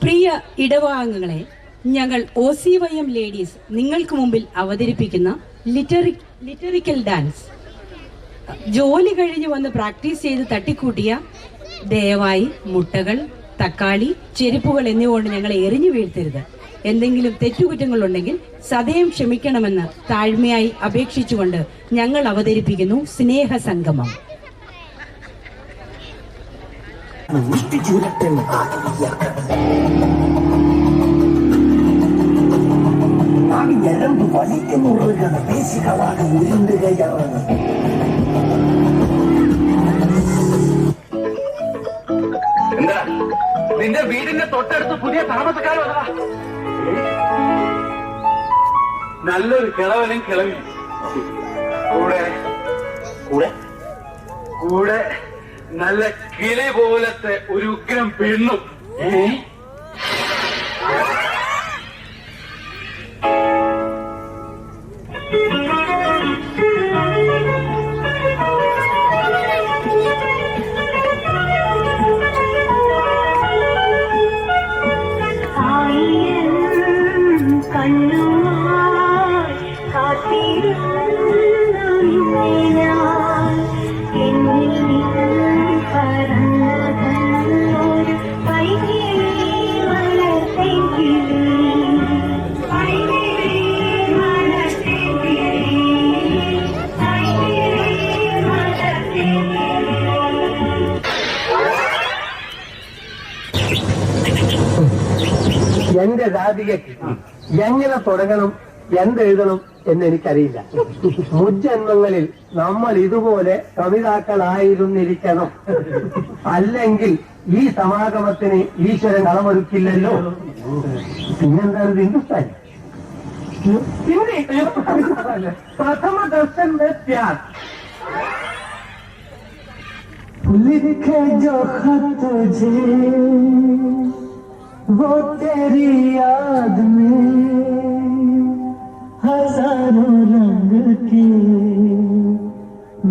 പ്രിയ ഇടവാംഗങ്ങളെ, ഞങ്ങൾ OCYM ladies നിങ്ങൾക്ക് മുമ്പിൽ അവതരിപ്പിക്കുന്ന ലിറ്ററിക്കൽ ഡാൻസ്. ജോലി കഴിഞ്ഞ് വന്ന് പ്രാക്ടീസ് ചെയ്ത് തട്ടിക്കൂട്ടിയ ദയവായി മുട്ടകൾ, തക്കാളി, ചെരുപ്പുകൾ എന്നിവ കൊണ്ട് ഞങ്ങളെ എറിഞ്ഞു വീഴ്ത്തരുത്. എന്തെങ്കിലും തെറ്റുകുറ്റങ്ങളുണ്ടെങ്കിൽ സദയം ക്ഷമിക്കണമെന്ന് താഴ്മയായി അപേക്ഷിച്ചുകൊണ്ട് ഞങ്ങൾ അവതരിപ്പിക്കുന്നു സ്നേഹസംഗമം. ഞരമ്പ് വലിക്കുന്നുള്ളത് പേശികളാകെ ഉരുണ്ടുകയാണ്. എന്താ നിന്റെ വീടിന്റെ തൊട്ടടുത്ത് പുതിയ താമസക്കാർ വന്നതാ? നല്ലൊരു കിളവനും കിളവി കൂടെ കൂടെ കൂടെ നല്ല കിളി പോലത്തെ ഒരു ഉഗ്രം പെണ്ണും. എന്റെ രാധികയ്ക്ക് എങ്ങനെ തുടങ്ങണം, എന്തെഴുതണം എന്നെനിക്കറിയില്ല. മുജ്ജന്മങ്ങളിൽ നമ്മൾ ഇതുപോലെ കവിതാക്കളായിരുന്നിരിക്കണം. അല്ലെങ്കിൽ ഈ സമാഗമത്തിന് ഈശ്വരൻ കളമൊരുക്കില്ലല്ലോ. പിന്നെന്താണ് ഹിന്ദുസ്ഥാനി? പ്രഥമ ദർശൻ പ്യാർ लिखे जो खत तुझे वो तेरी याद में हजारों रंग के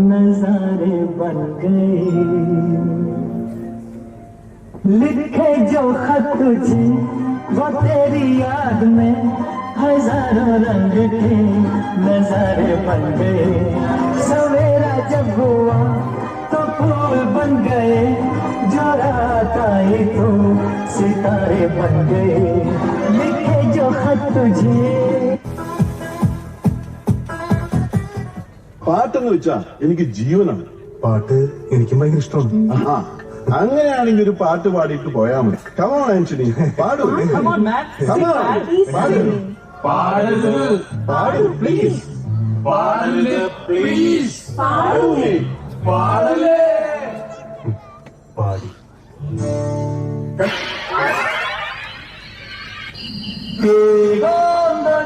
नजारे बन गए. लिखे जो खत तुझे वो तेरी याद में हजारों रंग के नजारे बन गए. सवेरा जब हुआ तो फूल बन गए, जो रात आई तो सितारे बन गए. लिखे जो खत तुझे. പാട്ടെന്ന് വെച്ചാ എനിക്ക് ജീവനാണ്. പാട്ട് എനിക്ക് ഭയങ്കര ഇഷ്ടമാണ്. അങ്ങനെയാണെങ്കിൽ ഒരു പാട്ട് പാടിയിട്ട് പോയാ മതി. കമോൺ ആന്റണി, പാടൂ. പാടു പ്ലീസ്, പാടല് പ്ലീസ്, പാടൂലേ പാടലേ. പാടി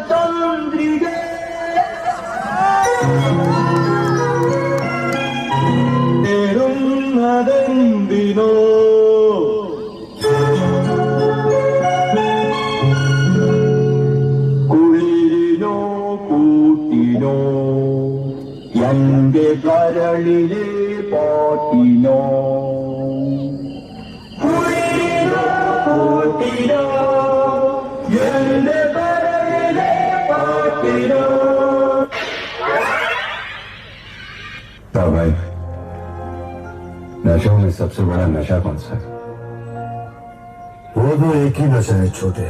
ചന്ദ്രിക തേടുന്നതെന്തിനോ കുളിരിനോ കൂട്ടിനോ എന്റെ കരളിലെ പാട്ടിനോ. കുളിരിനോ കൂട്ടിനോ എന്റെ കരളിലെ പാട്ടിനോ. भाई, नशों में सबसे बड़ा नशा कौन सा है? वो तो एक ही नशा है छोटे,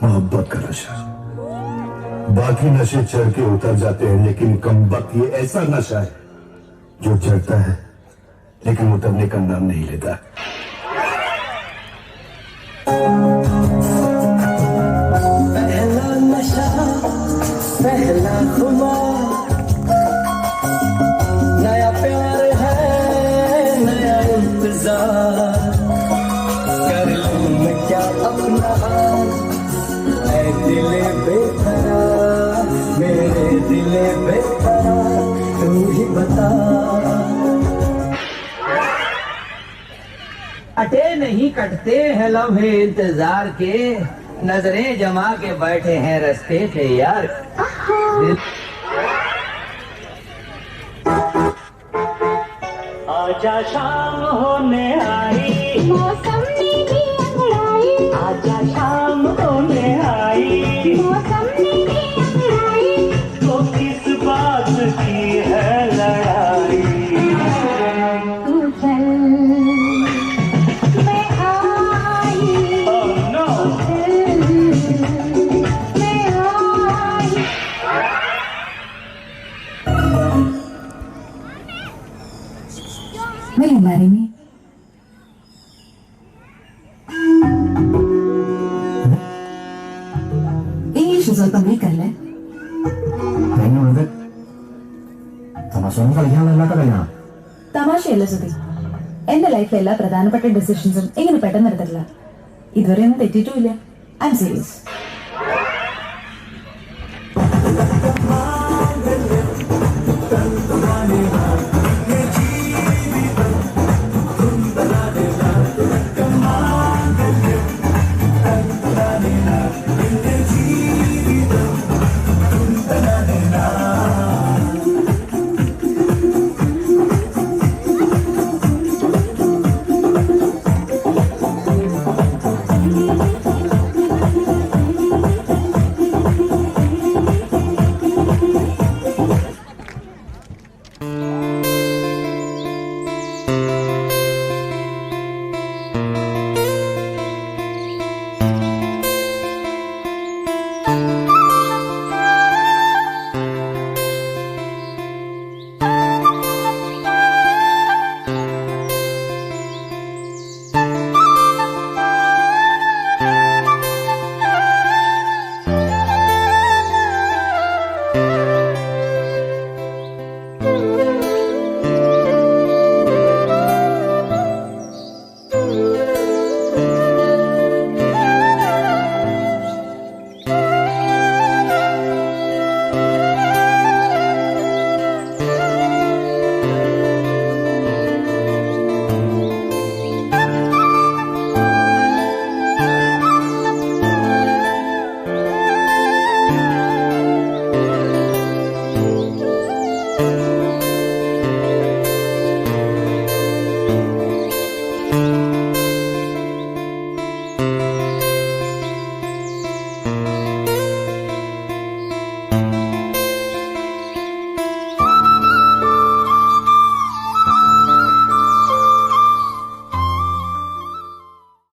मोहब्बत का नशा. बाकी नशे चढ़ के उतर जाते हैं, लेकिन कमबख्त ये ऐसा नशा है जो चढ़ता है लेकिन उतरने का नाम नहीं लेता. पहला नशा, पहला खुमार, नया प्यार है, नया इंतजार. कर लूं मैं क्या अपना हाल, ऐ दिले बेकरार, मेरे दिले बेकरार, तू ही बता. अटे नहीं कटते हैं लम्हे इंतजार के, नजरें जमा के बैठे हैं रस्ते पे यार. आजा शाम होने आई, मौसम ने भी अंगड़ाई, Will you marry me? English ಸ್ವಲ್ಪ ಬೇಕല്ലേ? തമാശയല്ല സുധി. എന്റെ ലൈഫിലെ എല്ലാ പ്രധാനപ്പെട്ട ഡിസിഷൻസും ഇങ്ങനെ പെട്ടെന്ന് എടുത്തിട്ടില്ല. ഇതുവരെ ഒന്നും തെറ്റിയിട്ടുമില്ല. I M serious.